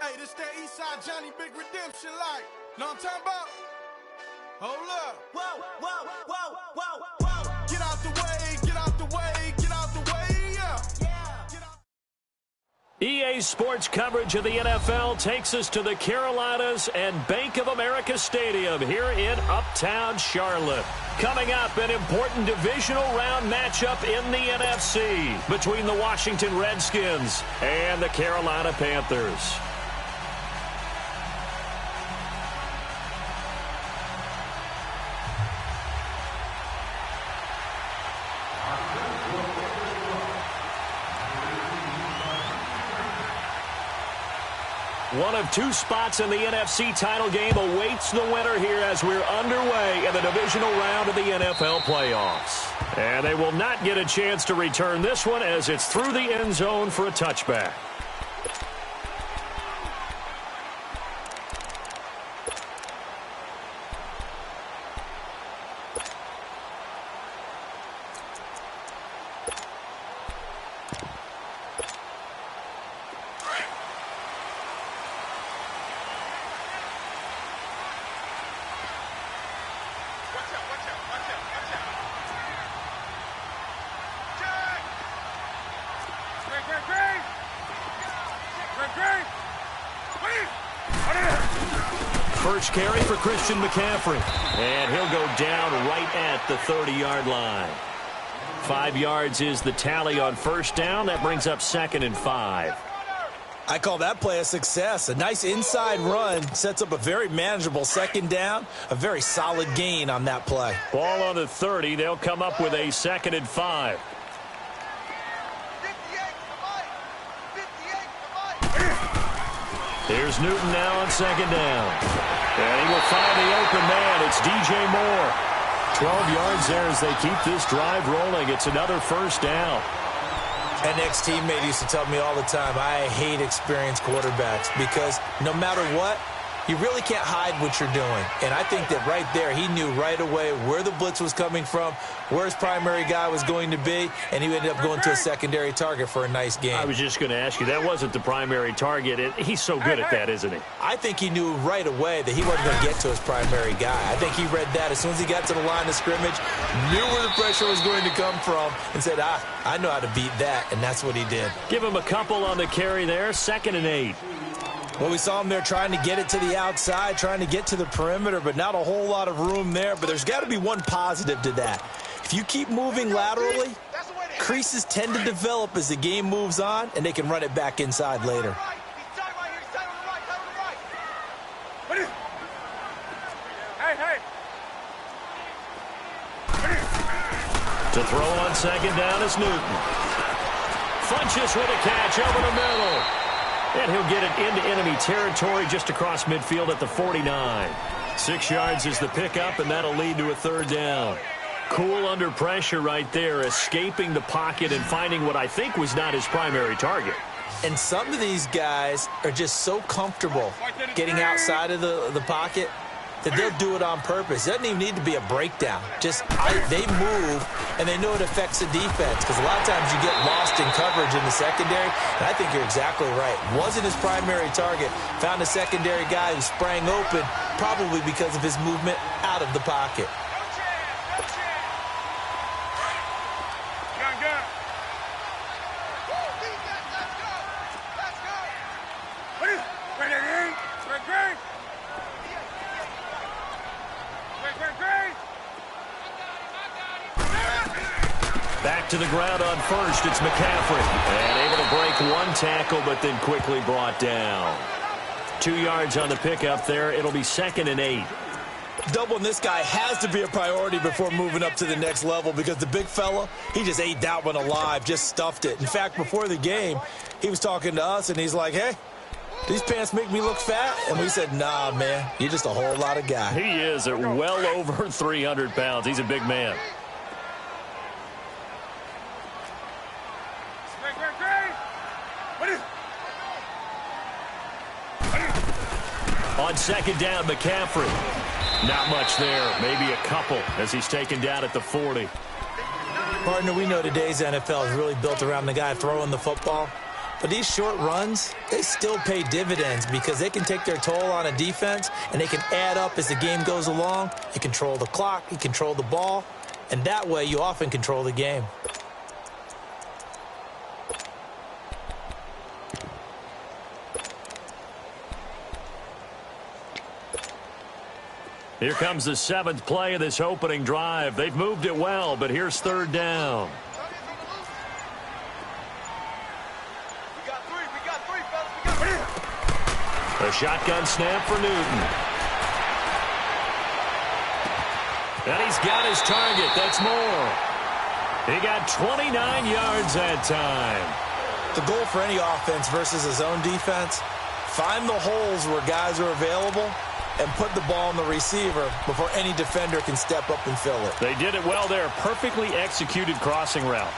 Hey, this that Eastside Johnny Big Redemption like. Know what I'm talking about? Hold up. Whoa, whoa, whoa, whoa, whoa. Get out the way, get out the way, get out the way, yeah. EA Sports coverage of the NFL takes us to the Carolinas and Bank of America Stadium here in Uptown Charlotte. Coming up, an important divisional round matchup in the NFC between the Washington Redskins and the Carolina Panthers. One of two spots in the NFC title game awaits the winner here as we're underway in the divisional round of the NFL playoffs. And they will not get a chance to return this one as it's through the end zone for a touchback. First carry for Christian McCaffrey. And he'll go down right at the 30-yard line. 5 yards is the tally on first down. That brings up 2nd and 5. I call that play a success. A nice inside run sets up a very manageable second down. A very solid gain on that play. Ball on the 30. They'll come up with a 2nd and 5. Here's Newton now on 2nd down. And he will find the open man. It's DJ Moore. 12 yards there as they keep this drive rolling. It's another first down. An ex-teammate used to tell me all the time, I hate experienced quarterbacks because no matter what, you really can't hide what you're doing. And I think that right there, he knew right away where the blitz was coming from, where his primary guy was going to be, and he ended up going to a secondary target for a nice game. I was just going to ask you, that wasn't the primary target. He's so good at that, isn't he? I think he knew right away that he wasn't going to get to his primary guy. I think he read that as soon as he got to the line of scrimmage, knew where the pressure was going to come from, and said, I know how to beat that, and that's what he did. Give him a couple on the carry there, 2nd and 8. Well, we saw him there trying to get it to the outside, trying to get to the perimeter, but not a whole lot of room there. But there's got to be one positive to that. If you keep moving laterally, creases tend to develop as the game moves on, and they can run it back inside later. To throw on 2nd down is Newton. Funches with a catch over the middle. And he'll get it into enemy territory just across midfield at the 49. 6 yards is the pickup, and that'll lead to a 3rd down. Cool under pressure right there, escaping the pocket and finding what I think was not his primary target. And some of these guys are just so comfortable getting outside of the pocket that they'll do it on purpose. It doesn't even need to be a breakdown. Just they move, and they know it affects the defense because a lot of times you get lost in coverage in the secondary, and I think you're exactly right. Wasn't his primary target. Found a secondary guy who sprang open, probably because of his movement out of the pocket. Back to the ground on first, it's McCaffrey. And able to break one tackle, but then quickly brought down. 2 yards on the pickup there. It'll be 2nd and 8. Doubling this guy has to be a priority before moving up to the next level because the big fella, he just ate that one alive, just stuffed it. In fact, before the game, he was talking to us, and he's like, hey, these pants make me look fat? And we said, nah, man, you're just a whole lot of guy. He is at well over 300 pounds. He's a big man. On 2nd down, McCaffrey. Not much there. Maybe a couple as he's taken down at the 40. Partner, we know today's NFL is really built around the guy throwing the football. But these short runs, they still pay dividends because they can take their toll on a defense, and they can add up as the game goes along. You control the clock, you control the ball, and that way you often control the game. Here comes the 7th play of this opening drive. They've moved it well, but here's 3rd down. A shotgun snap for Newton. And he's got his target. That's more. He got 29 yards that time. The goal for any offense versus his own defense, find the holes where guys are available and put the ball on the receiver before any defender can step up and fill it. They did it well there. Perfectly executed crossing route.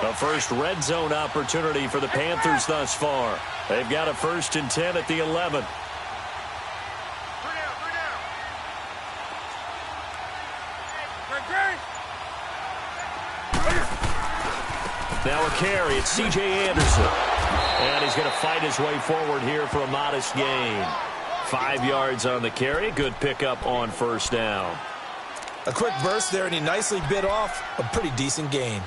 The first red zone opportunity for the Panthers thus far. They've got a 1st and 10 at the 11. Now a carry. It's C.J. Anderson. And he's going to fight his way forward here for a modest gain. 5 yards on the carry. Good pickup on 1st down. A quick burst there, and he nicely bit off a pretty decent gain.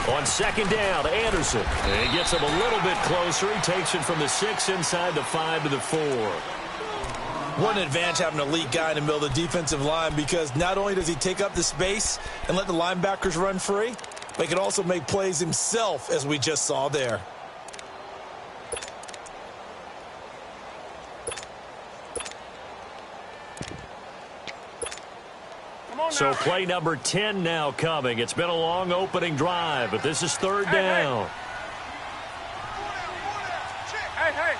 On 2nd down, Anderson. And he gets him a little bit closer. He takes it from the 6 inside the 5 to the 4. What an advantage having an elite guy in the middle of the defensive line, because not only does he take up the space and let the linebackers run free, but he can also make plays himself, as we just saw there. So play number 10 now coming. It's been a long opening drive, but this is 3rd down. Hey.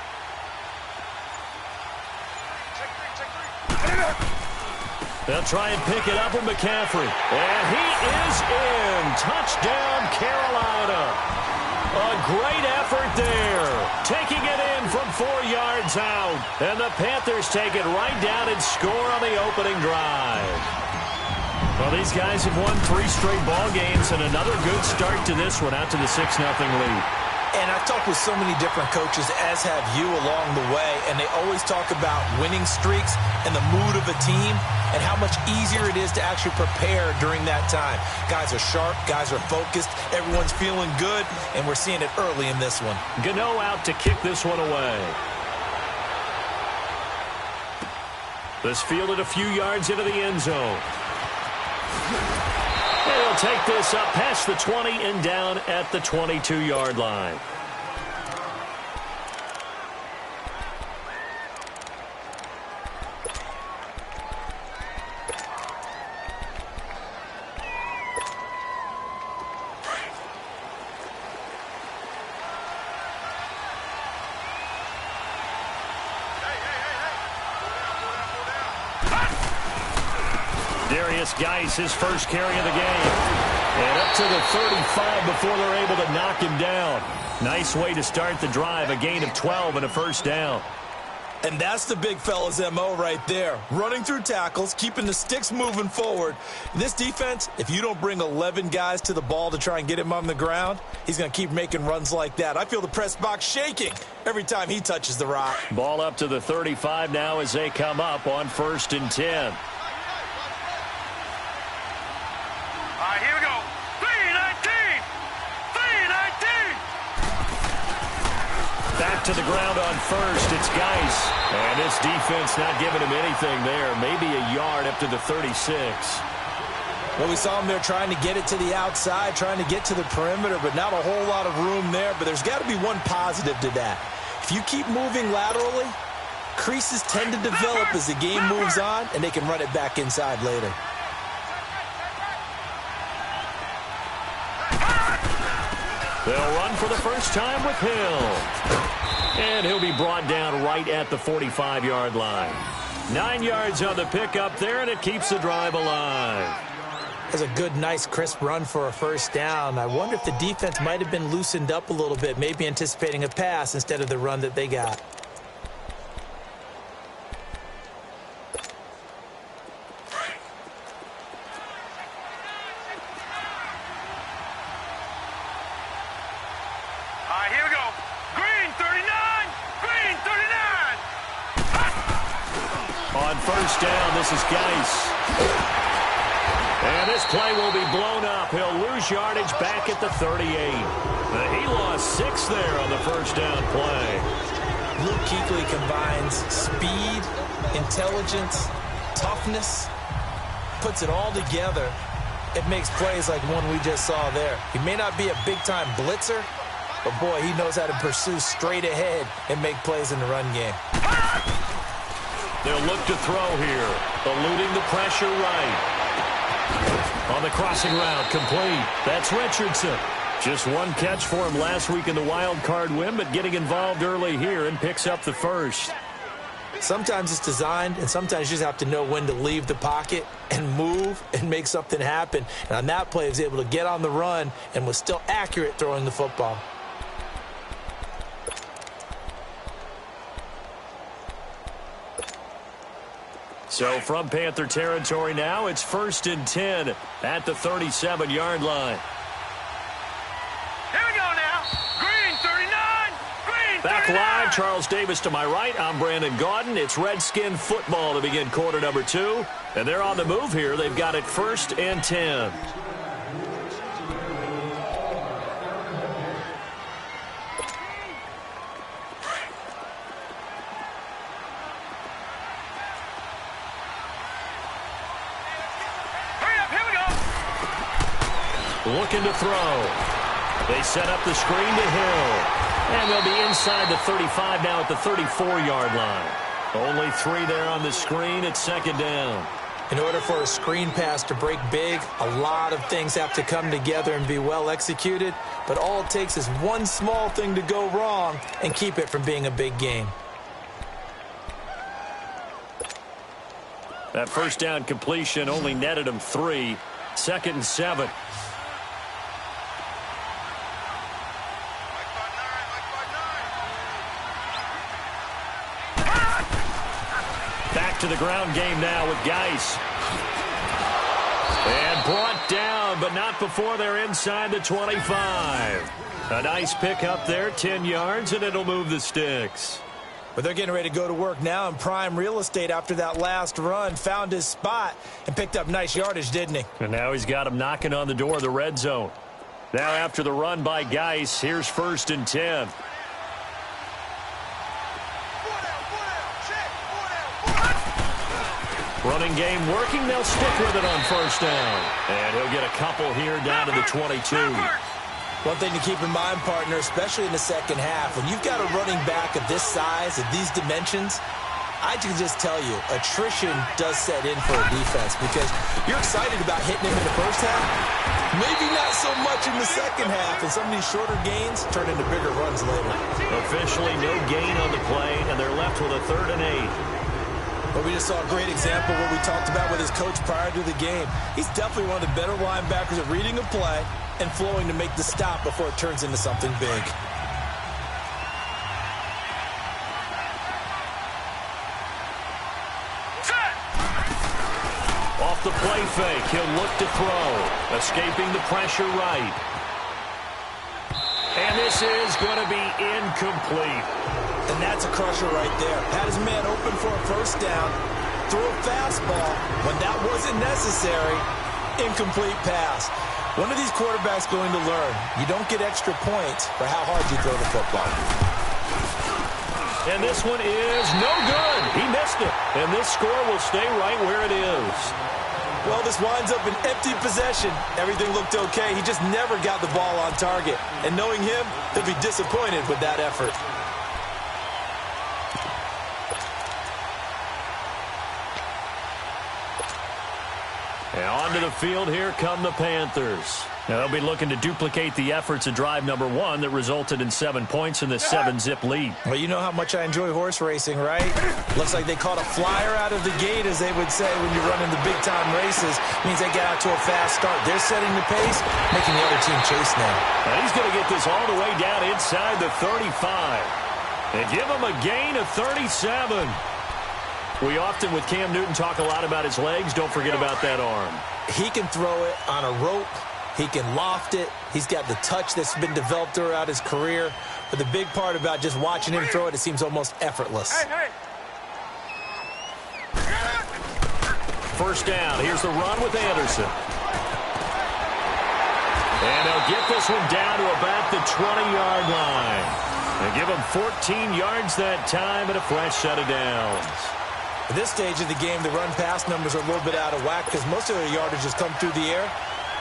They'll try and pick it up with McCaffrey. And he is in. Touchdown, Carolina. A great effort there. Taking it in from 4 yards out. And the Panthers take it right down and score on the opening drive. Well, these guys have won 3 straight ball games, and another good start to this one, out to the 6-0 lead. And I've talked with so many different coaches, as have you, along the way, and they always talk about winning streaks and the mood of a team and how much easier it is to actually prepare during that time. Guys are sharp, guys are focused, everyone's feeling good, and we're seeing it early in this one. Gano out to kick this one away. This fielded a few yards into the end zone. They'll take this up past the 20 and down at the 22-yard line. Geis, his first carry of the game. And up to the 35 before they're able to knock him down. Nice way to start the drive, a gain of 12 and a 1st down. And that's the big fella's MO right there. Running through tackles, keeping the sticks moving forward. This defense, if you don't bring 11 guys to the ball to try and get him on the ground, he's going to keep making runs like that. I feel the press box shaking every time he touches the rock. Ball up to the 35 now as they come up on 1st and 10. All right, here we go. 3-19. Back to the ground on 1st. It's Geis. And this defense not giving him anything there. Maybe a yard up to the 36. Well, we saw him there trying to get it to the outside, trying to get to the perimeter, but not a whole lot of room there. But there's got to be one positive to that. If you keep moving laterally, creases tend to develop as the game moves on, and they can run it back inside later. They'll run for the first time with Hill. And he'll be brought down right at the 45-yard line. 9 yards on the pickup there, and it keeps the drive alive. That's a good, nice, crisp run for a first down. I wonder if the defense might have been loosened up a little bit, maybe anticipating a pass instead of the run that they got. Here we go. Green 39. Green 39. On first down, this is Geis. And this play will be blown up. He'll lose yardage back at the 38. He lost 6 there on the first down play. Luke Kuechly combines speed, intelligence, toughness, puts it all together. It makes plays like one we just saw there. He may not be a big-time blitzer, but, boy, he knows how to pursue straight ahead and make plays in the run game. They'll look to throw here, eluding the pressure right. On the crossing route, complete. That's Richardson. Just one catch for him last week in the wild card win, but getting involved early here and picks up the first. Sometimes it's designed, and sometimes you just have to know when to leave the pocket and move and make something happen. And on that play, he was able to get on the run and was still accurate throwing the football. So from Panther territory now, it's 1st and 10 at the 37-yard line. Here we go now. Green 39. Green 39. Back live, Charles Davis to my right. I'm Brandon Gaudin. It's Redskin football to begin quarter number 2. And they're on the move here. They've got it 1st and 10. Looking to throw. They set up the screen to Hill. And they'll be inside the 35 now at the 34-yard line. Only 3 there on the screen. It's 2nd down. In order for a screen pass to break big, a lot of things have to come together and be well executed. But all it takes is one small thing to go wrong and keep it from being a big game. That first down completion only netted him 3. 2nd and 7. To the ground game now with Geis. And brought down, but not before they're inside the 25. A nice pick up there, 10 yards, and it'll move the sticks. But they're getting ready to go to work now in prime real estate after that last run. Found his spot and picked up nice yardage, didn't he? And now he's got him knocking on the door of the red zone. Now after the run by Geis, here's 1st and 10. Running game working. They'll stick with it on first down. And he'll get a couple here down to the 22. One thing to keep in mind, partner, especially in the second half, when you've got a running back of this size, of these dimensions, I can just tell you, attrition does set in for a defense because you're excited about hitting him in the first half. Maybe not so much in the second half, and some of these shorter gains turn into bigger runs later. Officially no gain on the play, and they're left with a 3rd and 8. But we just saw a great example of what we talked about with his coach prior to the game. He's definitely one of the better linebackers at reading a play and flowing to make the stop before it turns into something big. Off the play fake, he'll look to throw. Escaping the pressure right. And this is going to be incomplete. And that's a crusher right there. Had his man open for a first down, threw a fastball. When that wasn't necessary, incomplete pass. One of these quarterbacks going to learn, you don't get extra points for how hard you throw the football. And this one is no good. He missed it. And this score will stay right where it is. Well, this winds up an empty possession. Everything looked okay. He just never got the ball on target. And knowing him, he'll be disappointed with that effort. And onto the field here come the Panthers. They'll be looking to duplicate the efforts of drive number 1 that resulted in 7 points in the 7-zip lead. Well, you know how much I enjoy horse racing, right? Looks like they caught a flyer out of the gate, as they would say when you're running the big-time races. Means they get out to a fast start. They're setting the pace, making the other team chase now. And he's going to get this all the way down inside the 35. And give him a gain of 37. We often, with Cam Newton, talk a lot about his legs. Don't forget about that arm. He can throw it on a rope. He can loft it. He's got the touch that's been developed throughout his career. But the big part about just watching him throw it, it seems almost effortless. First down. Here's the run with Anderson. And they'll get this one down to about the 20-yard line. They give him 14 yards that time and a fresh set of downs. At this stage of the game, the run-pass numbers are a little bit out of whack because most of their yardage has come through the air.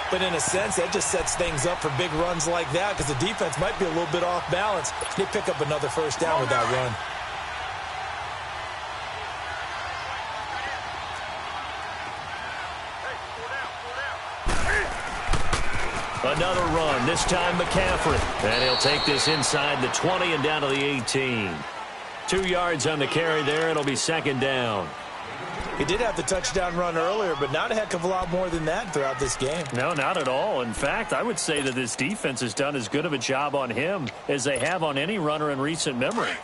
But in a sense, that just sets things up for big runs like that because the defense might be a little bit off balance. They pick up another first down with that run. Another run, this time McCaffrey. And he'll take this inside the 20 and down to the 18. 2 yards on the carry there. It'll be second down. He did have the touchdown run earlier, but not a heck of a lot more than that throughout this game. No, not at all. In fact, I would say that this defense has done as good of a job on him as they have on any runner in recent memory.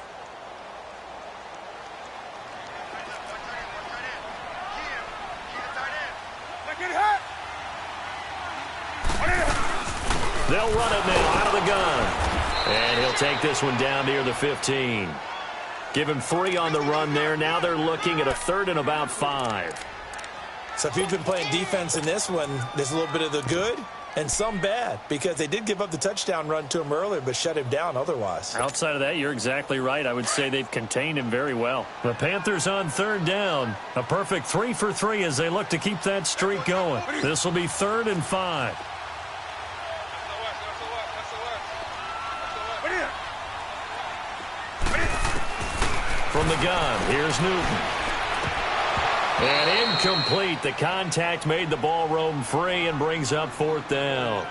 They'll run it now out of the gun. And he'll take this one down near the 15. Give him 3 on the run there. Now they're looking at a 3rd and about 5. So if you've been playing defense in this one, there's a little bit of the good and some bad because they did give up the touchdown run to him earlier but shut him down otherwise. Outside of that, you're exactly right. I would say they've contained him very well. The Panthers on 3rd down. A perfect 3 for 3 as they look to keep that streak going. This will be 3rd and 5. From the gun, here's Newton. And incomplete. The contact made the ball roam free and brings up 4th down.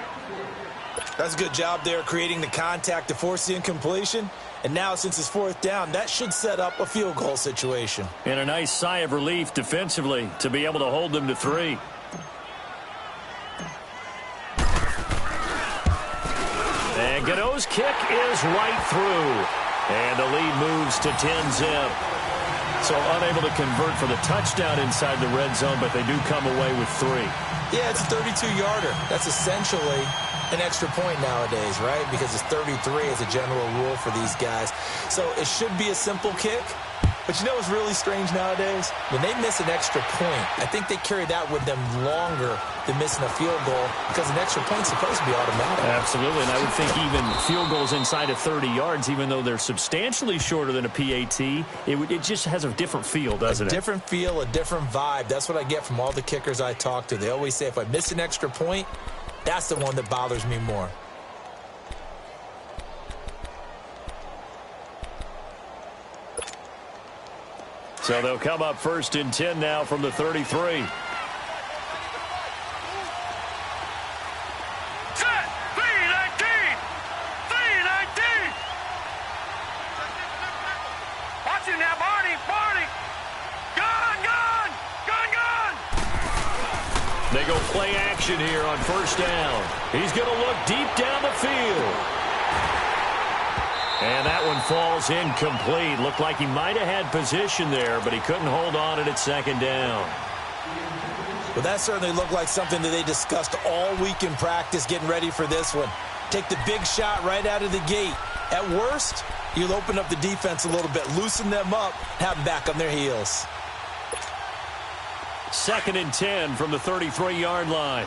That's a good job there creating the contact to force the incompletion. And now since it's 4th down, that should set up a field goal situation. And a nice sigh of relief defensively to be able to hold them to 3. And Godot's kick is right through. And the lead moves to 10-zip. So unable to convert for the touchdown inside the red zone, but they do come away with 3. Yeah, it's a 32-yarder. That's essentially an extra point nowadays, right? Because it's 33 as a general rule for these guys. So it should be a simple kick. But you know what's really strange nowadays? When they miss an extra point, I think they carry that with them longer than missing a field goal because an extra point's supposed to be automatic. Absolutely, and I would think even field goals inside of 30 yards, even though they're substantially shorter than a PAT, it just has a different feel, doesn't it? A different feel, a different vibe. That's what I get from all the kickers I talk to. They always say if I miss an extra point, that's the one that bothers me more. So they'll come up 1st and 10 now from the 33. Set, 3-19. Watch it now, Barney. Gun. They go play action here on 1st down. He's going to look deep down the field. And that one falls incomplete. Looked like he might have had position there, but he couldn't hold on it at 2nd down. Well, that certainly looked like something that they discussed all week in practice getting ready for this one. Take the big shot right out of the gate. At worst, you'll open up the defense a little bit, loosen them up, have them back on their heels. 2nd and 10 from the 33-yard line.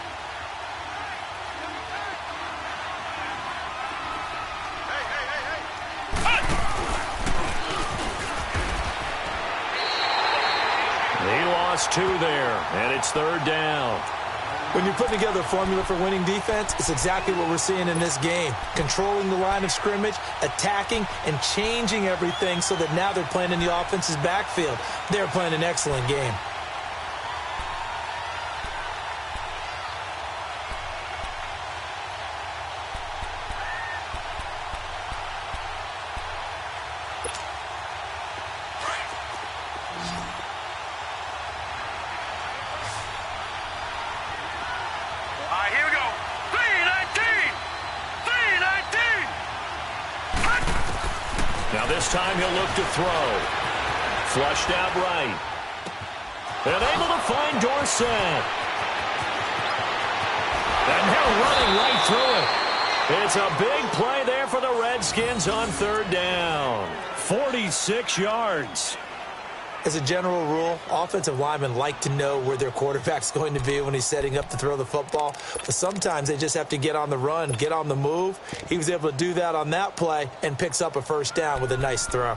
He lost 2 there, and it's 3rd down. When you're putting together a formula for winning defense, it's exactly what we're seeing in this game. Controlling the line of scrimmage, attacking, and changing everything so that now they're playing in the offense's backfield. They're playing an excellent game. This time he'll look to throw. Flushed out right. And able to find Dorsett. And now running right through it. It's a big play there for the Redskins on third down. 46 yards. As a general rule, offensive linemen like to know where their quarterback's going to be when he's setting up to throw the football. But sometimes they just have to get on the run, get on the move. He was able to do that on that play and picks up a first down with a nice throw.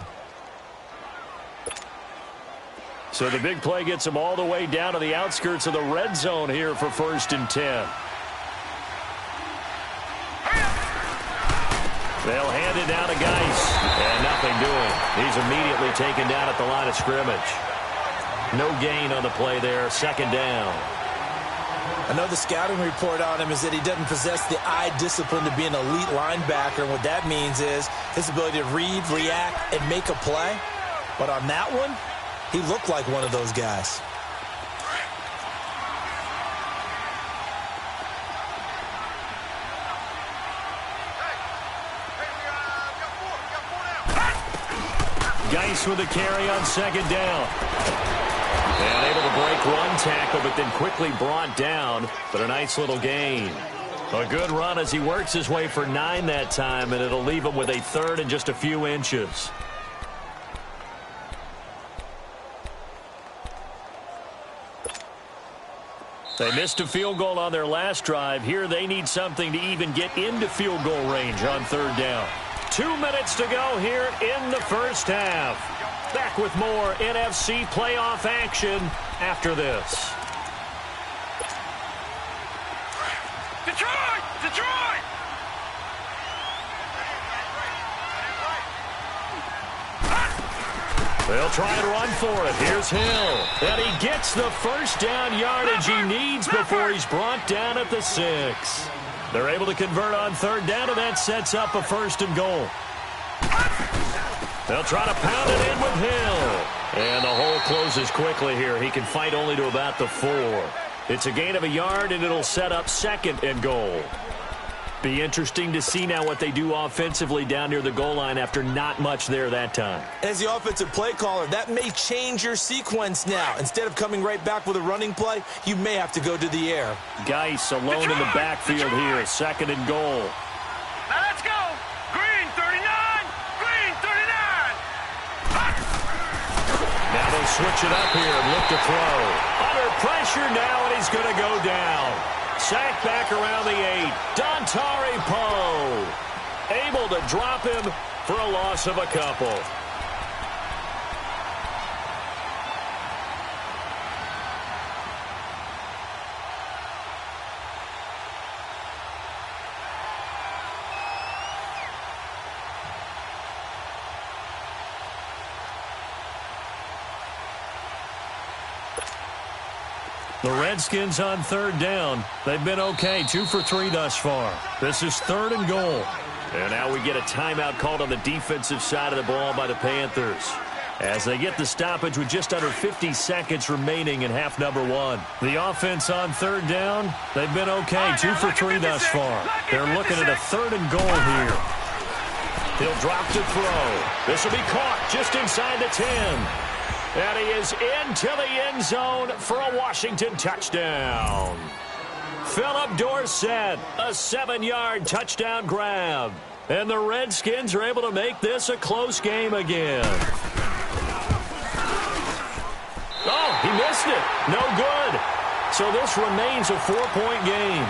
So the big play gets him all the way down to the outskirts of the red zone here for 1st and 10. They'll hand it down to Geis. And nothing doing. He's immediately taken down at the line of scrimmage. No gain on the play there. 2nd down. I know the scouting report on him is that he doesn't possess the eye discipline to be an elite linebacker. And what that means is his ability to read, react, and make a play. But on that one, he looked like one of those guys. Geis with a carry on 2nd down. And able to break one tackle, but then quickly brought down. But a nice little gain. A good run as he works his way for 9 that time, and it'll leave him with a 3rd and just a few inches. They missed a field goal on their last drive. Here they need something to even get into field goal range on 3rd down. 2 minutes to go here in the first half. Back with more NFC playoff action after this. Detroit! Detroit! They'll try and run for it. Here's Hill. And he gets the first down yardage he needs before he's brought down at the 6. They're able to convert on 3rd down, and that sets up a 1st and goal. They'll try to pound it in with Hill. And the hole closes quickly here. He can fight only to about the 4. It's a gain of a yard, and it'll set up 2nd and goal. Be interesting to see now what they do offensively down near the goal line after not much there that time. As the offensive play caller, that may change your sequence now. Instead of coming right back with a running play, you may have to go to the air. Geis alone in the backfield here, 2nd and goal. Now let's go! Green 39! Green 39! Now they'll switch it up here and look to throw. Under pressure now, and he's going to go down. Sacked back around the 8. Dontari Poe able to drop him for a loss of a couple. The Redskins on 3rd down. They've been okay, 2 for 3 thus far. This is 3rd and goal. And now we get a timeout called on the defensive side of the ball by the Panthers, as they get the stoppage with just under 50 seconds remaining in half number 1. The offense on 3rd down, they've been okay, 2 for 3 thus far. They're looking at a 3rd and goal here. He'll drop to throw. This will be caught just inside the 10. And he is into the end zone for a Washington touchdown. Philip Dorsett, a 7-yard touchdown grab. And the Redskins are able to make this a close game again. Oh, he missed it. No good. So this remains a 4-point game.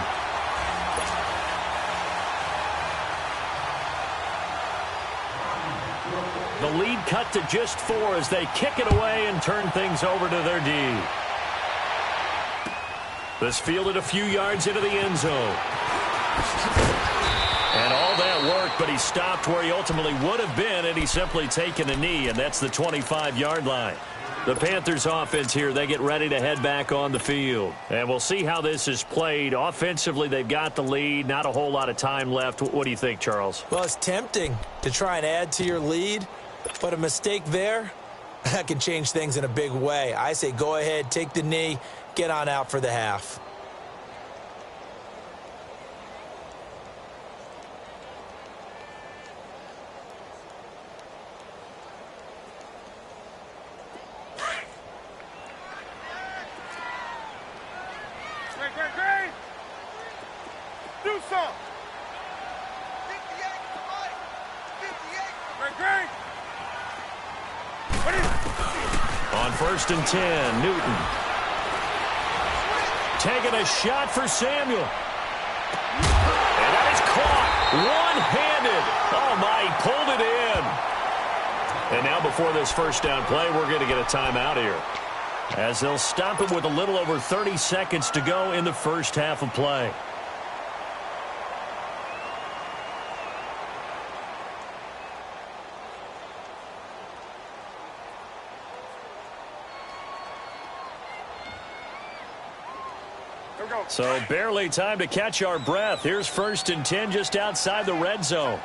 The lead cut to just 4 as they kick it away and turn things over to their D. This fielded a few yards into the end zone. And all that work, but he stopped where he ultimately would have been, and he's simply taken a knee, and that's the 25-yard line. The Panthers offense here, they get ready to head back on the field. And we'll see how this is played. Offensively, they've got the lead. Not a whole lot of time left. What do you think, Charles? Well, it's tempting to try and add to your lead, but a mistake there, that can change things in a big way. I say go ahead, take the knee, get on out for the half. some. 58. On 1st and 10, Newton. Taking a shot for Samuel. And that is caught. One-handed. Oh, my, he pulled it in. And now before this first down play, we're going to get a timeout here, as they'll stop it with a little over 30 seconds to go in the first half of play. So barely time to catch our breath. Here's 1st and 10 just outside the red zone.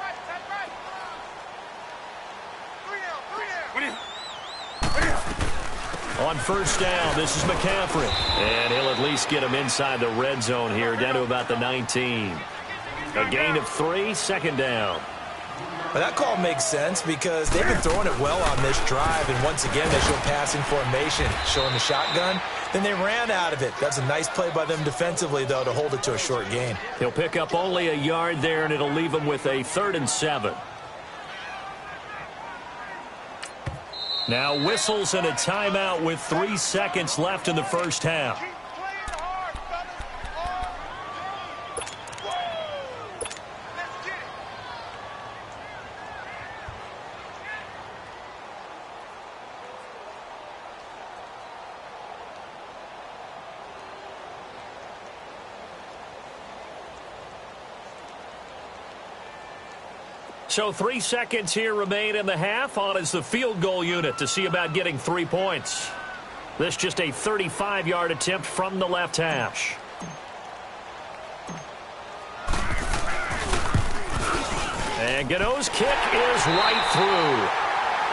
On 1st down, this is McCaffrey. And he'll at least get him inside the red zone here, down to about the 19. A gain of 3, 2nd down. Well, that call makes sense because they've been throwing it well on this drive, and once again they show passing formation, showing the shotgun. Then they ran out of it. That's a nice play by them defensively, though, to hold it to a short gain. He'll pick up only a yard there, and it'll leave him with a 3rd and 7. Now whistles and a timeout with 3 seconds left in the first half. So 3 seconds here remain in the half. On is the field goal unit to see about getting 3 points. This just a 35-yard attempt from the left hash. And Gano's kick is right through.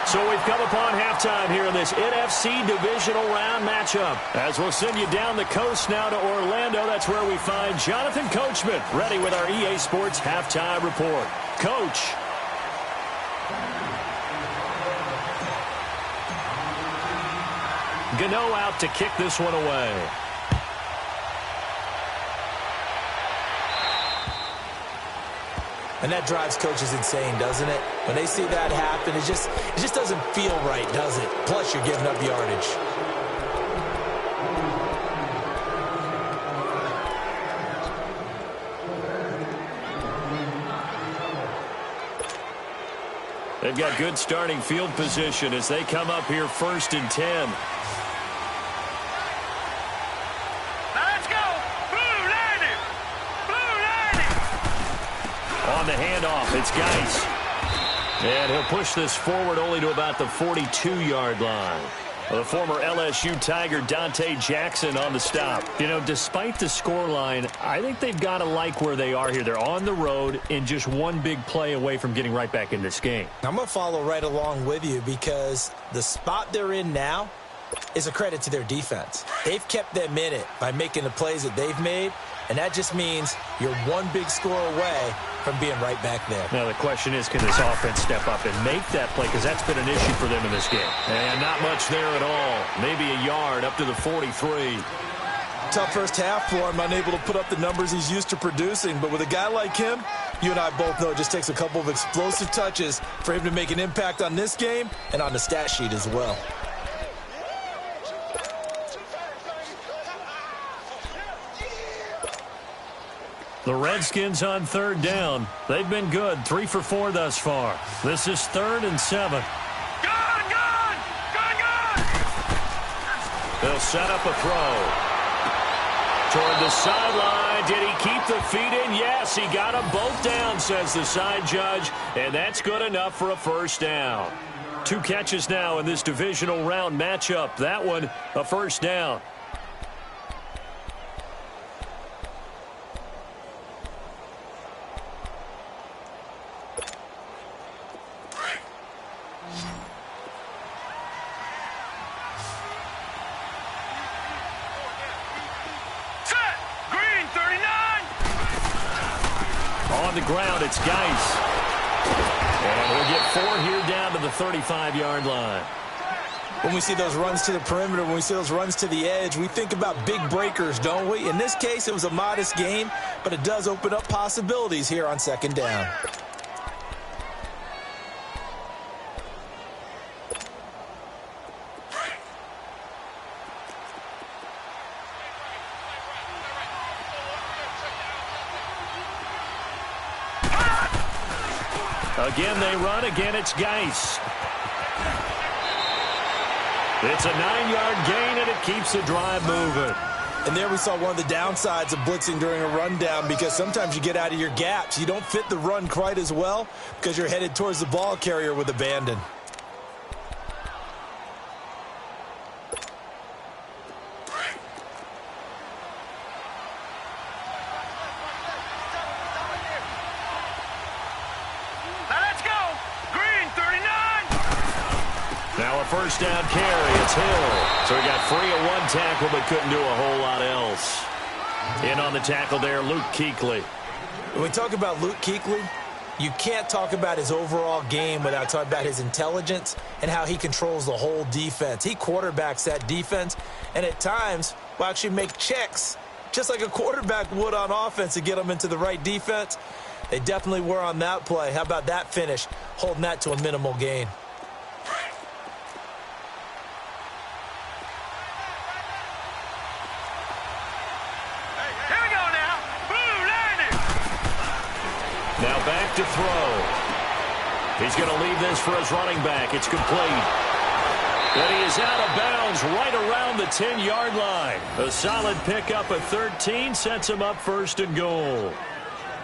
So we've come upon halftime here in this NFC divisional round matchup. As we'll send you down the coast now to Orlando, that's where we find Jonathan Coachman ready with our EA Sports halftime report. Coach. Gano out to kick this one away. And that drives coaches insane, doesn't it? When they see that happen, it just doesn't feel right, does it? Plus, you're giving up yardage. They've got good starting field position as they come up here 1st and 10. On the handoff, it's Geis. And he'll push this forward only to about the 42-yard line. The former LSU Tiger Dante Jackson on the stop. You know, despite the scoreline, I think they've got to like where they are here. They're on the road and just one big play away from getting right back in this game. I'm going to follow right along with you because the spot they're in now is a credit to their defense. They've kept them in it by making the plays that they've made, and that just means you're one big score away from being right back there. Now the question is, can this offense step up and make that play? Because that's been an issue for them in this game. And not much there at all. Maybe a yard up to the 43. Tough first half for him, unable to put up the numbers he's used to producing. But with a guy like him, you and I both know it just takes a couple of explosive touches for him to make an impact on this game and on the stat sheet as well. The Redskins on 3rd down. They've been good, 3 for 4 thus far. This is 3rd and 7. Gone! They'll set up a throw. Toward the sideline. Did he keep the feet in? Yes, he got them both down, says the side judge. And that's good enough for a first down. 2 catches now in this divisional round matchup. That one, a first down. On the ground, it's Geis. And we'll get 4 here down to the 35-yard line. When we see those runs to the perimeter, when we see those runs to the edge, we think about big breakers, don't we? In this case, it was a modest gain, but it does open up possibilities here on second down. Again, they run. Again, it's Geis. It's a 9-yard gain, and it keeps the drive moving. And there we saw one of the downsides of blitzing during a rundown, because sometimes you get out of your gaps. You don't fit the run quite as well because you're headed towards the ball carrier with abandon. First down carry, it's Hill. So he got free of one tackle but couldn't do a whole lot else. In on the tackle there, Luke Kuechly. When we talk about Luke Kuechly, you can't talk about his overall game without talking about his intelligence and how he controls the whole defense. He quarterbacks that defense, and at times will actually make checks, just like a quarterback would on offense, to get them into the right defense. They definitely were on that play. How about that finish, holding that to a minimal gain? Now back to throw. He's going to leave this for his running back. It's complete. But he is out of bounds right around the 10-yard line. A solid pickup of 13 sets him up first and goal.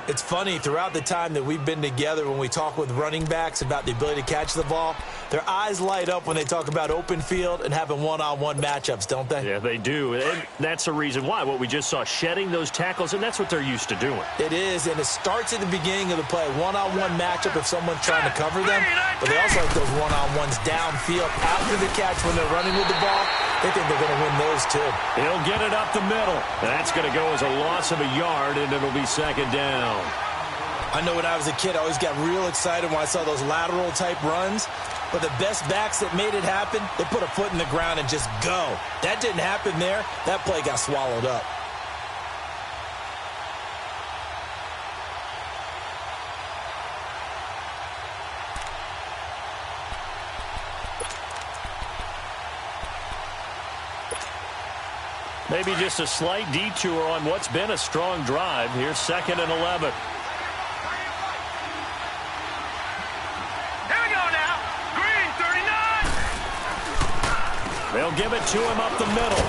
It's funny, throughout the time that we've been together, when we talk with running backs about the ability to catch the ball, their eyes light up when they talk about open field and having one-on-one matchups, don't they? Yeah, they do. And that's the reason why. What we just saw, shedding those tackles, and that's what they're used to doing. It is, and it starts at the beginning of the play. One-on-one matchup if someone's trying to cover them, but they also like those one-on-ones downfield after the catch when they're running with the ball. They think they're going to win those, too. He'll get it up the middle. That's going to go as a loss of a yard, and it'll be second down. I know when I was a kid, I always got real excited when I saw those lateral-type runs. But the best backs that made it happen, they put a foot in the ground and just go. That didn't happen there. That play got swallowed up. Maybe just a slight detour on what's been a strong drive. Here's 2nd and 11. They'll give it to him up the middle.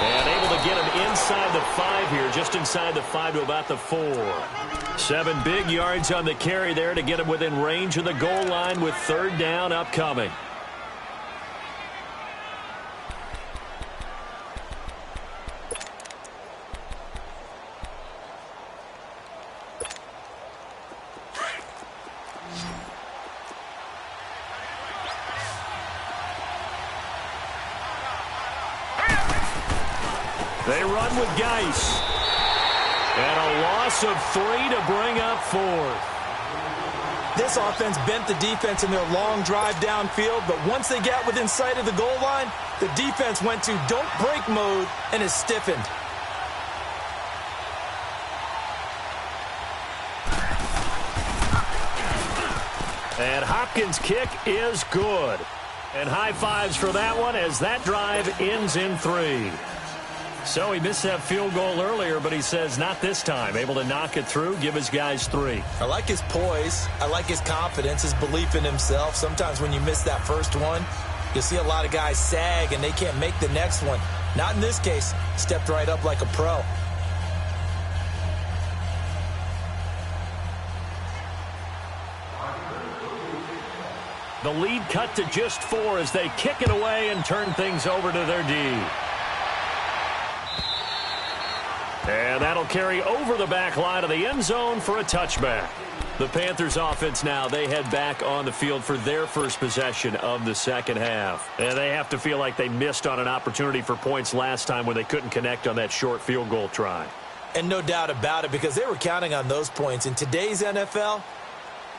And able to get him inside the 5 here, just inside the 5 to about the 4. 7 big yards on the carry there to get him within range of the goal line with 3rd down upcoming. They run with Geis. And a loss of 3 to bring up 4th. This offense bent the defense in their long drive downfield, but once they got within sight of the goal line, the defense went to don't break mode and is stiffened. And Hopkins' kick is good. And high fives for that one as that drive ends in 3. So he missed that field goal earlier, but he says not this time. Able to knock it through, give his guys 3. I like his poise. I like his confidence, his belief in himself. Sometimes when you miss that first one, you'll see a lot of guys sag and they can't make the next one. Not in this case. Stepped right up like a pro. The lead cut to just 4 as they kick it away and turn things over to their D. And that'll carry over the back line of the end zone for a touchback. The Panthers offense now, they head back on the field for their first possession of the second half. And they have to feel like they missed on an opportunity for points last time when they couldn't connect on that short field goal try. And no doubt about it, because they were counting on those points. In today's NFL,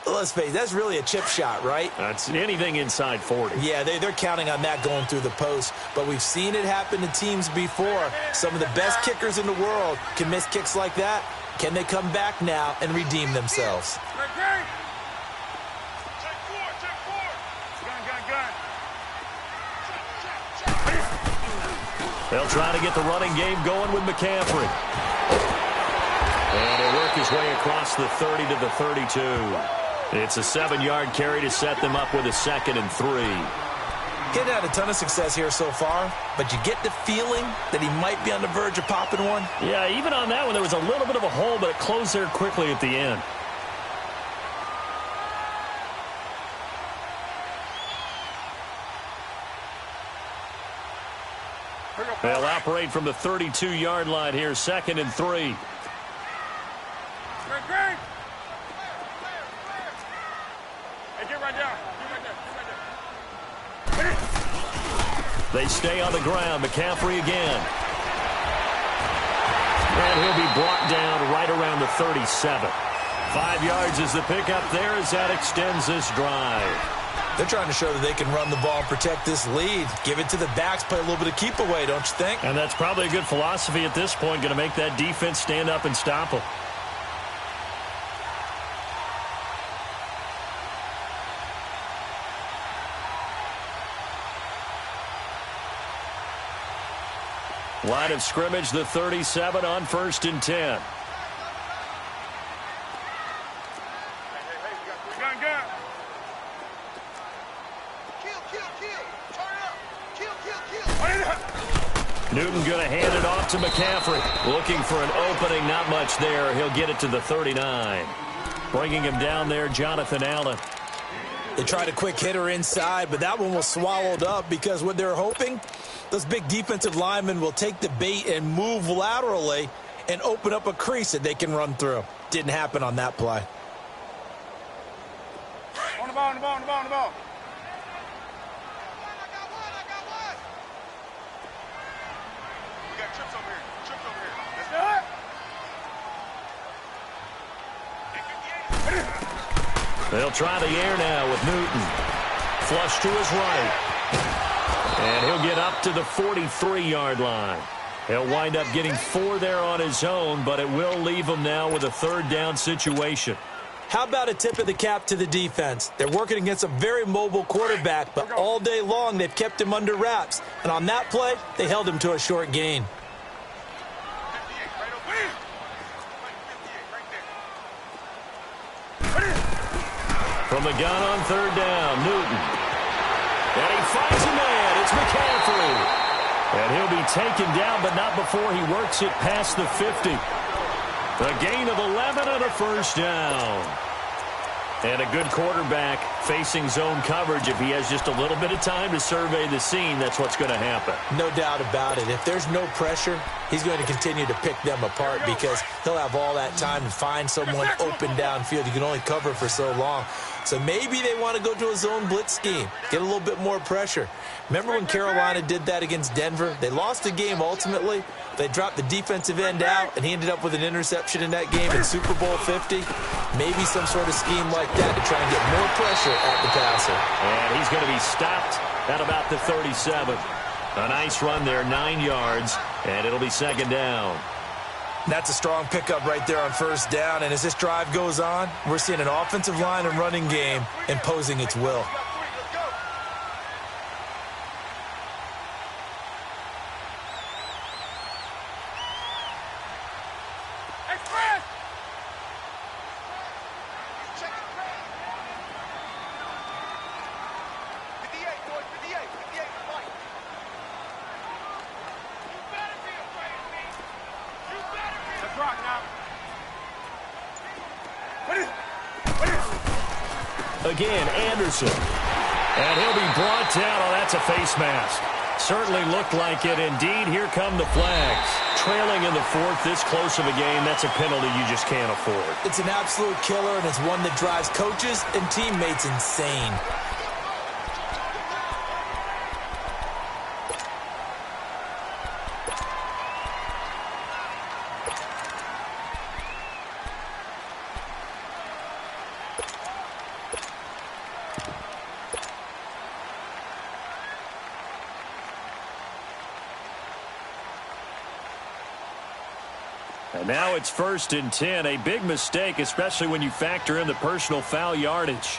Let's face it, that's really a chip shot, right? That's anything inside 40. Yeah, they're counting on that going through the post. But we've seen it happen to teams before. Some of the best kickers in the world can miss kicks like that. Can they come back now and redeem themselves? They'll try to get the running game going with McCaffrey. And he'll work his way across the 30 to the 32. It's a 7-yard carry to set them up with a 2nd and 3. Getting had a ton of success here so far, but you get the feeling that he might be on the verge of popping one. Yeah, even on that one, there was a little bit of a hole, but it closed there quickly at the end. They'll operate from the 32-yard line here, 2nd and 3. They stay on the ground. McCaffrey again. And he'll be brought down right around the 37. 5 yards is the pickup there as that extends this drive. They're trying to show that they can run the ball and protect this lead. Give it to the backs, play a little bit of keep away, don't you think? And that's probably a good philosophy at this point, going to make that defense stand up and stop them. Line of scrimmage, the 37 on 1st and 10. Newton going to hand it off to McCaffrey. Looking for an opening, not much there. He'll get it to the 39. Bringing him down there, Jonathan Allen. They tried a quick hitter inside, but that one was swallowed up because what they're hoping, those big defensive linemen will take the bait and move laterally and open up a crease that they can run through. Didn't happen on that play. On the ball, on the ball, on the ball, on the ball. We got trips over here. Trips over here. Let's do it. They'll try the air now with Newton. Flush to his right. And he'll get up to the 43-yard line. He'll wind up getting 4 there on his own, but it will leave him now with a 3rd down situation. How about a tip of the cap to the defense? They're working against a very mobile quarterback, but all day long they've kept him under wraps. And on that play, they held him to a short gain. From the gun on 3rd down, Newton. And he finds a man. It's McCaffrey. And he'll be taken down, but not before he works it past the 50. A gain of 11 and a 1st down. And a good quarterback facing zone coverage. If he has just a little bit of time to survey the scene, that's what's going to happen. No doubt about it. If there's no pressure, he's going to continue to pick them apart because he'll have all that time to find someone open downfield. You can only cover for so long. So maybe they want to go to a zone blitz scheme, get a little bit more pressure. Remember when Carolina did that against Denver? They lost the game ultimately. They dropped the defensive end out, and he ended up with an interception in that game in Super Bowl 50. Maybe some sort of scheme like that to try and get more pressure at the passer. And he's going to be stopped at about the 37. A nice run there, 9 yards, and it'll be 2nd down. That's a strong pickup right there on 1st down, and as this drive goes on, we're seeing an offensive line and running game imposing its will. Again, Anderson. And he'll be brought down. Oh, that's a face mask. Certainly looked like it. Indeed, here come the flags. Trailing in the 4th, this close of a game, that's a penalty you just can't afford. It's an absolute killer, and it's one that drives coaches and teammates insane. And now it's 1st and 10. A big mistake, especially when you factor in the personal foul yardage.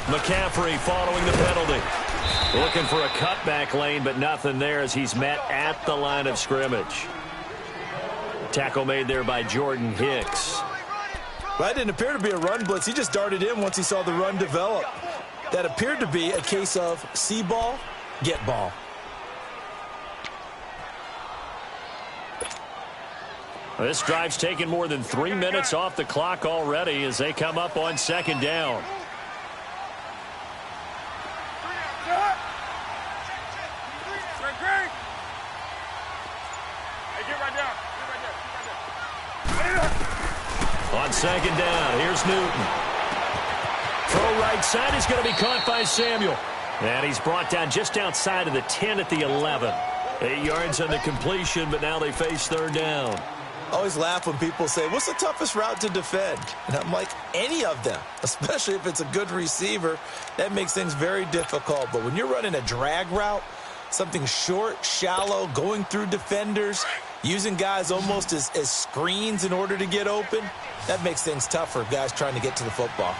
McCaffrey following the penalty. Looking for a cutback lane, but nothing there as he's met at the line of scrimmage. Tackle made there by Jordan Hicks. Well, that didn't appear to be a run blitz. He just darted in once he saw the run develop. That appeared to be a case of see ball, get ball. This drive's taken more than 3 minutes off the clock already as they come up on 2nd down. On 2nd down, here's Newton. Throw right side is going to be caught by Samuel. And he's brought down just outside of the 10 at the 11. 8 yards on the completion, but now they face 3rd down. I always laugh when people say, what's the toughest route to defend? And I'm like, any of them, especially if it's a good receiver. That makes things very difficult. But when you're running a drag route, something short, shallow, going through defenders, using guys almost as screens in order to get open, that makes things tough for guys trying to get to the football.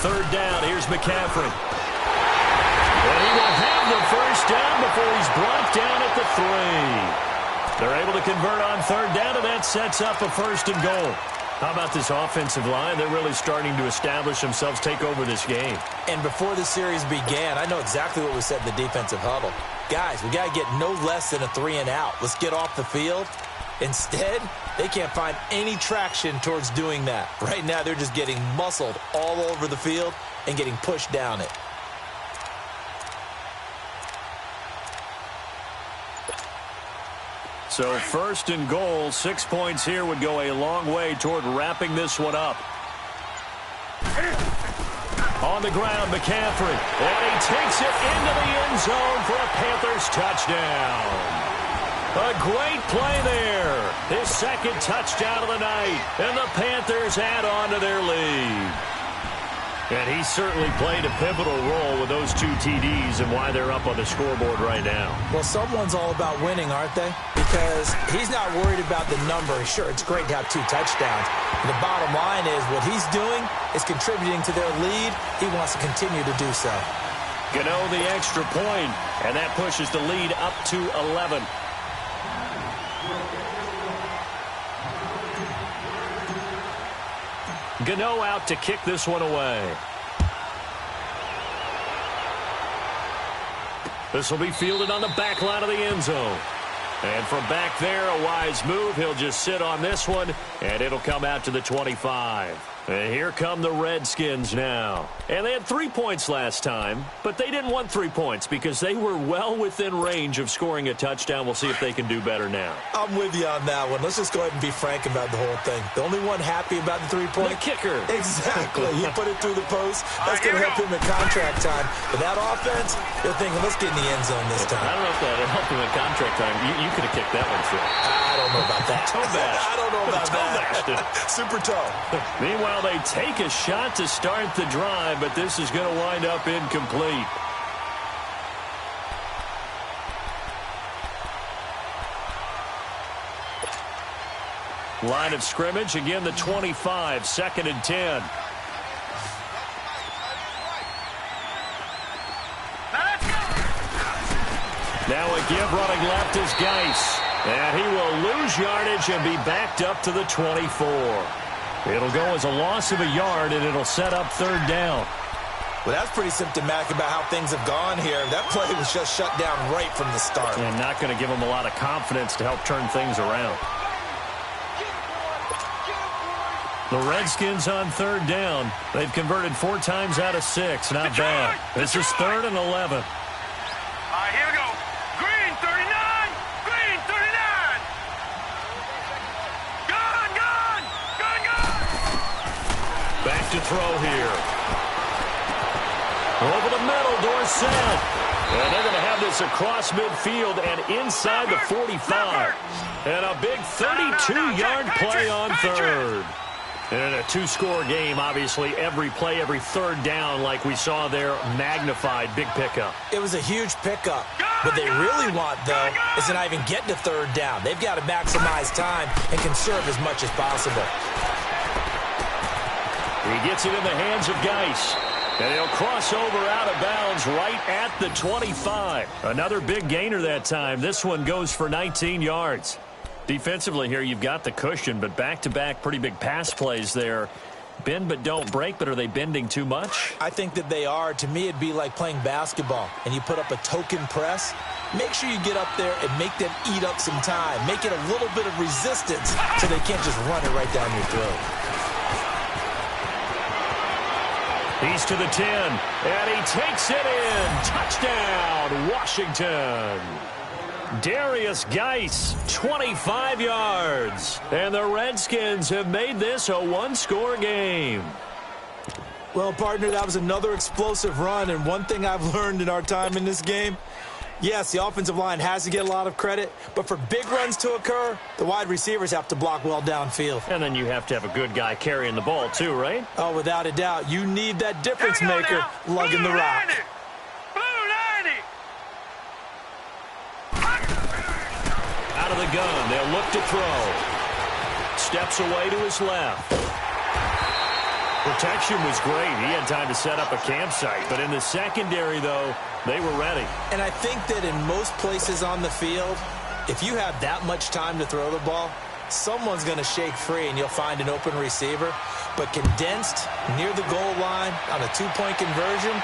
3rd down, here's McCaffrey. And he will have the 1st down before he's brought down at the 3. They're able to convert on 3rd down, and that sets up a 1st and goal. How about this offensive line? They're really starting to establish themselves, take over this game. And before the series began, I know exactly what we said in the defensive huddle. Guys, we got to get no less than a 3 and out. Let's get off the field. Instead, they can't find any traction towards doing that. Right now, they're just getting muscled all over the field and getting pushed down it. So 1st and goal, 6 points here would go a long way toward wrapping this one up. On the ground, McCaffrey. And he takes it into the end zone for a Panthers touchdown. A great play there. His 2nd touchdown of the night. And the Panthers add on to their lead. And he certainly played a pivotal role with those 2 TDs and why they're up on the scoreboard right now. Well, someone's all about winning, aren't they? Because he's not worried about the number. Sure, it's great to have 2 touchdowns. The bottom line is what he's doing is contributing to their lead. He wants to continue to do so. Gano the extra point, and that pushes the lead up to 11. Gano out to kick this one away. This will be fielded on the back line of the end zone. And from back there, a wise move. He'll just sit on this one, and it'll come out to the 25. And here come the Redskins now. And they had 3 points last time, but they didn't want 3 points because they were well within range of scoring a touchdown. We'll see if they can do better now. I'm with you on that one. Let's just go ahead and be frank about the whole thing. The only one happy about the 3-point? The kicker. Exactly. He put it through the post. That's going to help him in contract time. But that offense, they're thinking, let's get in the end zone this time. I don't know if that helped him in contract time. You could have kicked that one through. I don't know about that. Toe bash. I don't know about that. Super toe. Meanwhile, they take a shot to start the drive, but this is going to wind up incomplete. Line of scrimmage, again the 25, 2nd and 10. Now a give running left is Geis. And he will lose yardage and be backed up to the 24. It'll go as a loss of a yard, and it'll set up 3rd down. Well, that's pretty symptomatic about how things have gone here. That play was just shut down right from the start. And not going to give them a lot of confidence to help turn things around. The Redskins on 3rd down. They've converted 4 times out of 6. Not bad. This is 3rd and 11. Here we go. Green 39. Green 39. Gone. Back to throw here. Over the middle, Dorsett. And they're going to have this across midfield and inside the 45. And a big 32-yard play on 3rd. And in a two-score game, obviously, every play, every third down, like we saw there, magnified, big pickup. It was a huge pickup. What they really want, though, is to not even get to third down. They've got to maximize time and conserve as much as possible. He gets it in the hands of Geis. And he'll cross over out of bounds right at the 25. Another big gainer that time. This one goes for 19 yards. Defensively here, you've got the cushion, but back-to-back pretty big pass plays there. Bend but don't break, but are they bending too much? I think that they are. To me, it'd be like playing basketball, and you put up a token press. Make sure you get up there and make them eat up some time. Make it a little bit of resistance so they can't just run it right down your throat. He's to the 10, and he takes it in. Touchdown, Washington. Darius Geis, 25 yards. And the Redskins have made this a one-score game. Well, partner, that was another explosive run, and one thing I've learned in our time in this game, yes, the offensive line has to get a lot of credit, but for big runs to occur, the wide receivers have to block well downfield. And then you have to have a good guy carrying the ball too, right? Oh, without a doubt. You need that difference maker lugging the rock. Out of the gun, they'll look to throw. Steps away to his left. Protection was great. He had time to set up a campsite. But in the secondary, though, they were ready. And I think that in most places on the field, if you have that much time to throw the ball, someone's going to shake free and you'll find an open receiver. But condensed near the goal line on a two-point conversion,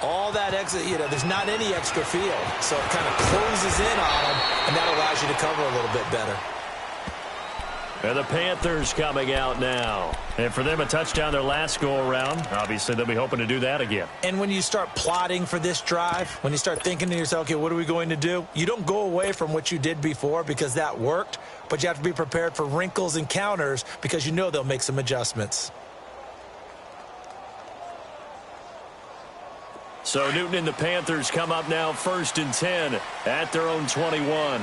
all that extra, there's not any extra field. So it kind of closes in on them, and that allows you to cover a little bit better. And the Panthers coming out now. And for them, a touchdown their last go-around. Obviously, they'll be hoping to do that again. And when you start plotting for this drive, when you start thinking to yourself, okay, what are we going to do? You don't go away from what you did before because that worked, but you have to be prepared for wrinkles and counters because you know they'll make some adjustments. So Newton and the Panthers come up now 1st and 10 at their own 21.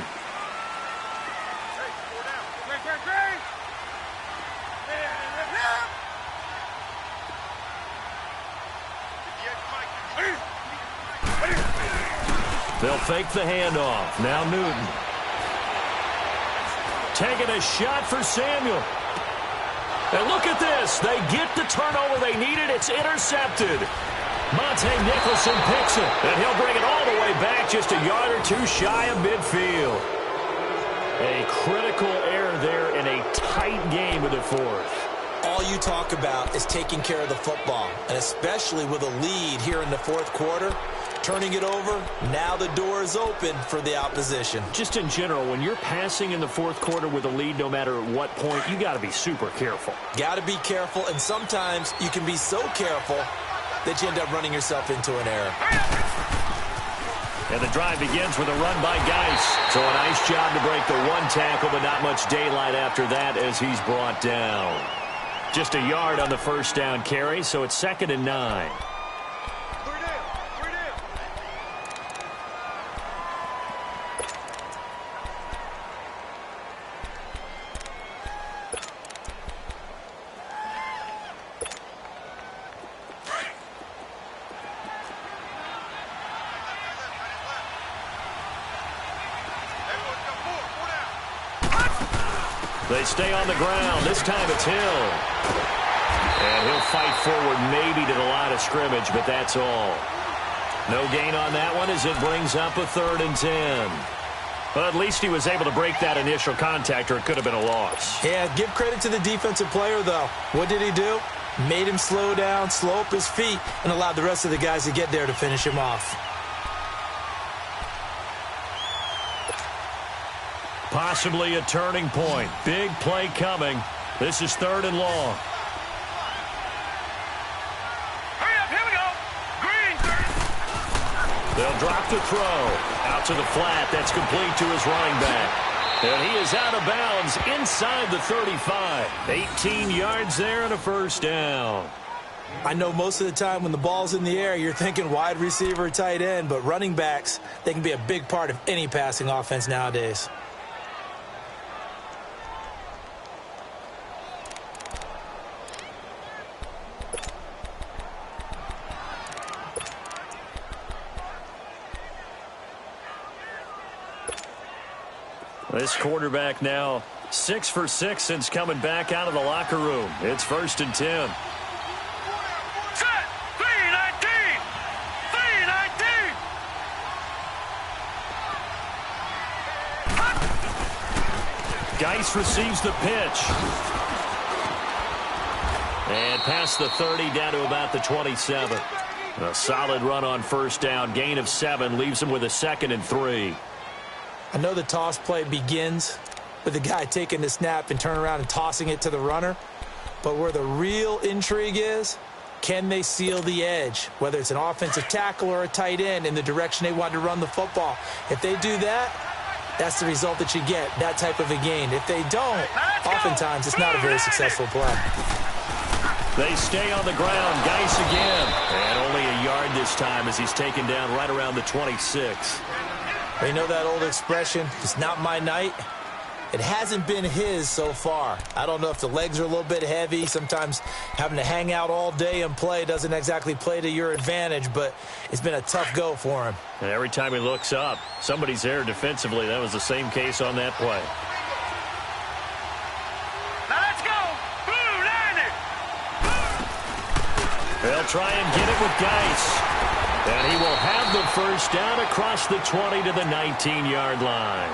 They'll fake the handoff. Now Newton. Taking a shot for Samuel. And look at this. They get the turnover they needed. It's intercepted. Monte Nicholson picks it, and he'll bring it all the way back just a yard or two shy of midfield. A critical error there in a tight game with the fourth. All you talk about is taking care of the football, and especially with a lead here in the fourth quarter, turning it over, now the door is open for the opposition. Just in general, when you're passing in the fourth quarter with a lead, no matter at what point, you got to be super careful. Got to be careful, and sometimes you can be so careful that you end up running yourself into an error. And the drive begins with a run by Geis. So a nice job to break the one tackle, but not much daylight after that as he's brought down. Just a yard on the first down carry, so it's 2nd and 9. They stay on the ground. This time it's Hill. And he'll fight forward maybe to the line of scrimmage, but that's all. No gain on that one as it brings up a 3rd and 10. But at least he was able to break that initial contact, or it could have been a loss. Yeah, give credit to the defensive player, though. What did he do? Made him slow down, slow up his feet, and allowed the rest of the guys to get there to finish him off. Possibly a turning point. Big play coming. This is 3rd and long. Hurry up, here we go. Green. They'll drop the throw. Out to the flat. That's complete to his running back. And he is out of bounds inside the 35. 18 yards there and a first down. I know most of the time when the ball's in the air, you're thinking wide receiver, tight end, but running backs, they can be a big part of any passing offense nowadays. This quarterback now 6 for 6 since coming back out of the locker room. It's 1st and 10. Set. 3-19. 3-19. Geis receives the pitch. And past the 30, down to about the 27. A solid run on 1st down. Gain of 7 leaves him with a 2nd and 3. I know the toss play begins with the guy taking the snap and turning around and tossing it to the runner. But where the real intrigue is, can they seal the edge? Whether it's an offensive tackle or a tight end in the direction they want to run the football. If they do that, that's the result that you get, that type of a gain. If they don't, oftentimes it's not a very successful play. They stay on the ground. Geis again. And only a yard this time as he's taken down right around the 26. You know that old expression, it's not my night? It hasn't been his so far. I don't know if the legs are a little bit heavy. Sometimes having to hang out all day and play doesn't exactly play to your advantage, but it's been a tough go for him. And every time he looks up, somebody's there defensively. That was the same case on that play. Now let's go. Blue line it. They'll try and get it with Geis. And he will have the 1st down across the 20 to the 19-yard line.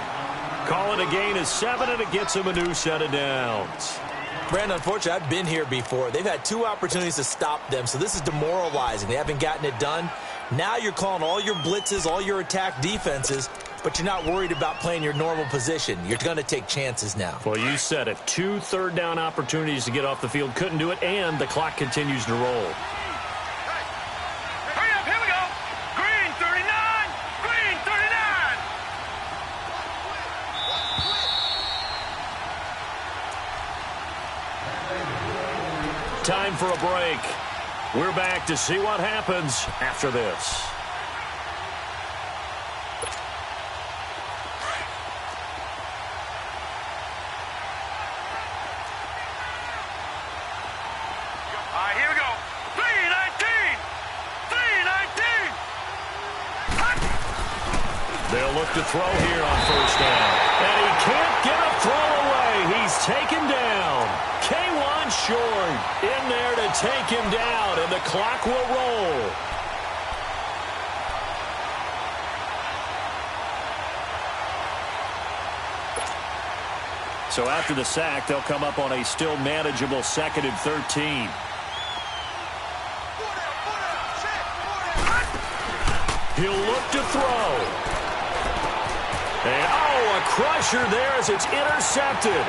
Call it a gain of 7, and it gets him a new set of downs. Brandon, unfortunately, I've been here before. They've had 2 opportunities to stop them, so this is demoralizing. They haven't gotten it done. Now you're calling all your blitzes, all your attack defenses, but you're not worried about playing your normal position. You're going to take chances now. Well, you said it. 2 third-down opportunities to get off the field. Couldn't do it, and the clock continues to roll. Time for a break. We're back to see what happens after this. All right, here we go. 3-19. 3-19. They'll look to throw here on 1st down. And he can't get a throw away. He's taken down. K1 Short in there to take him down, and the clock will roll. So after the sack, they'll come up on a still manageable 2nd and 13. He'll look to throw. And, a crusher there as it's intercepted.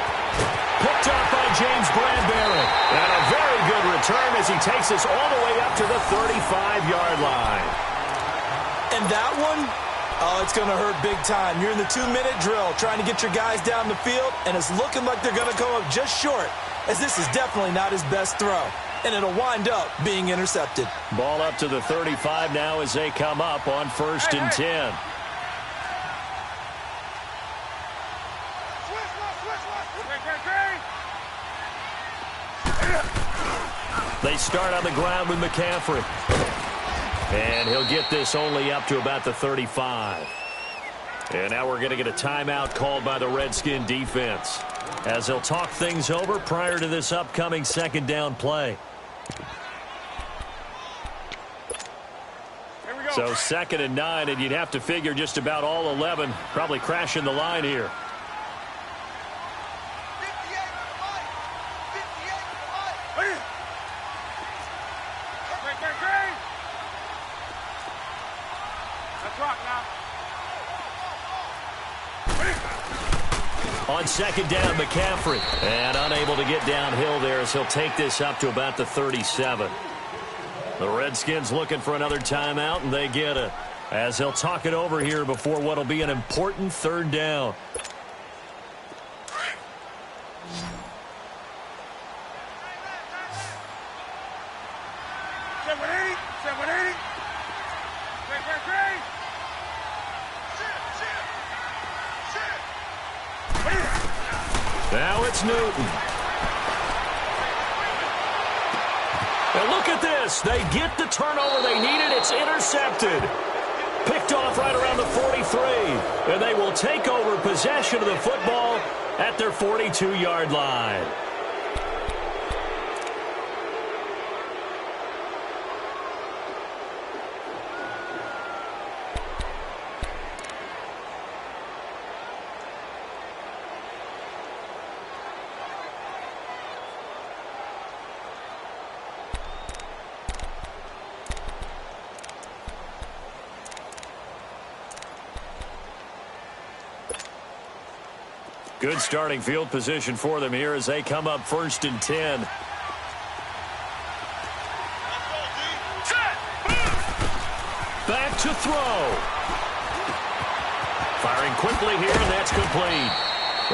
Picked up by James Bradbury. And a very good return as he takes us all the way up to the 35-yard line. And that one, it's going to hurt big time. You're in the 2-minute drill trying to get your guys down the field, and it's looking like they're going to come up just short, as this is definitely not his best throw. And it'll wind up being intercepted. Ball up to the 35 now as they come up on 1st and 10. They start on the ground with McCaffrey. And he'll get this only up to about the 35. And now we're going to get a timeout called by the Redskin defense, as they'll talk things over prior to this upcoming 2nd down play. So 2nd and 9, and you'd have to figure just about all 11 probably crashing the line here. On 2nd down, McCaffrey. And unable to get downhill there as he'll take this up to about the 37. The Redskins looking for another timeout, and they get it, as he'll talk it over here before what will be an important 3rd down. Now it's Newton. And look at this. They get the turnover they needed. It's intercepted. Picked off right around the 43. And they will take over possession of the football at their 42-yard line. Good starting field position for them here as they come up 1st and 10. Back to throw. Firing quickly here, and that's complete.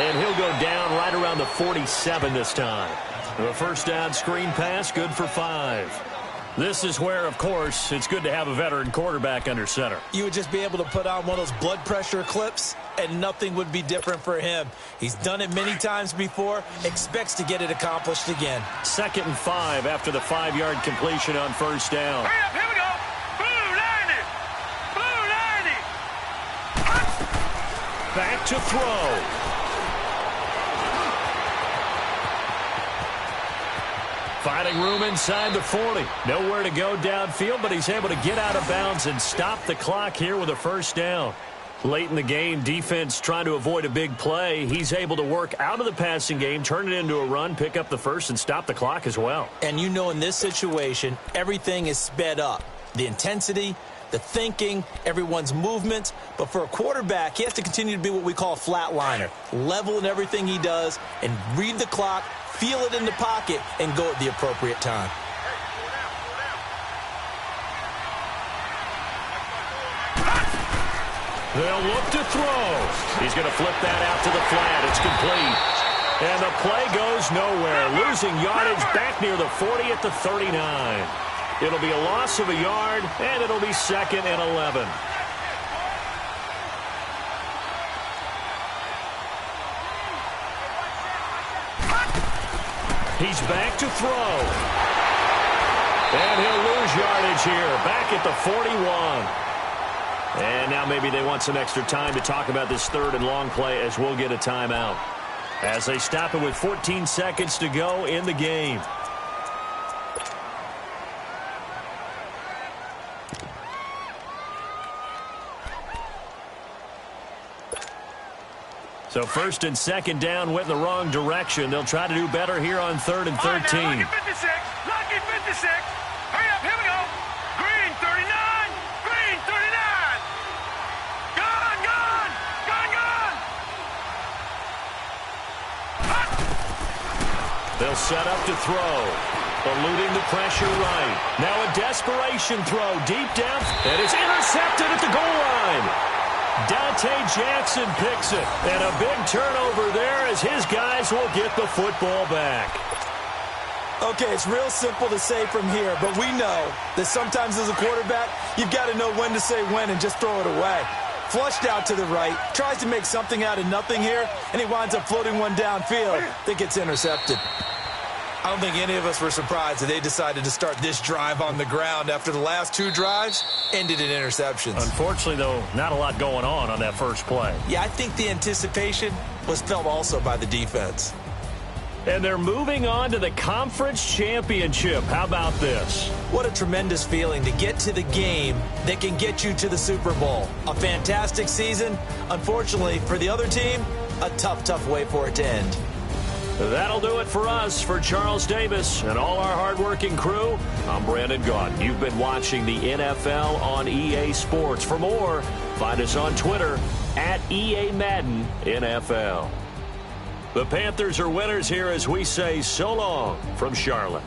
And he'll go down right around the 47 this time. A first down screen pass, good for 5. This is where, of course, it's good to have a veteran quarterback under center. You would just be able to put on one of those blood pressure clips, and nothing would be different for him. He's done it many times before, expects to get it accomplished again. 2nd and 5 after the 5-yard completion on first down. Hurry up, here we go. Blue 90. Blue 90. Back to throw. Finding room inside the 40. Nowhere to go downfield, but he's able to get out of bounds and stop the clock here with a first down. Late in the game, defense trying to avoid a big play. He's able to work out of the passing game, turn it into a run, pick up the first, and stop the clock as well. And you know in this situation, everything is sped up. The intensity, the thinking, everyone's movement. But for a quarterback, he has to continue to be what we call a flatliner. Level in everything he does and read the clock, feel it in the pocket, and go at the appropriate time. They'll look to throw. He's going to flip that out to the flat. It's complete. And the play goes nowhere. Losing yardage back near the 40 at the 39. It'll be a loss of a yard, and it'll be 2nd and 11. He's back to throw. And he'll lose yardage here, back at the 41. And now maybe they want some extra time to talk about this 3rd and long play as we'll get a timeout. As they stop it with 14 seconds to go in the game. So 1st and 2nd down went in the wrong direction. They'll try to do better here on 3rd and 13. Lucky 56. Lucky 56. Hurry up, here we go. Green 39. Green 39. Gone, gone. Gone, gone. They'll set up to throw. Eluding the pressure right. Now a desperation throw deep down. And it's intercepted at the goal line. Dante Jackson picks it. And a big turnover there as his guys will get the football back. Okay, it's real simple to say from here, but we know that sometimes as a quarterback, you've got to know when to say when and just throw it away. Flushed out to the right, tries to make something out of nothing here, and he winds up floating one downfield that gets intercepted. I don't think any of us were surprised that they decided to start this drive on the ground after the last 2 drives ended in interceptions. Unfortunately, though, not a lot going on that first play. Yeah, I think the anticipation was felt also by the defense. And they're moving on to the conference championship. How about this? What a tremendous feeling to get to the game that can get you to the Super Bowl. A fantastic season. Unfortunately, for the other team, a tough, tough way for it to end. That'll do it for us. For Charles Davis and all our hardworking crew, I'm Brandon Gaudin. You've been watching the NFL on EA Sports. For more, find us on Twitter at EA Madden NFL. The Panthers are winners here as we say so long from Charlotte.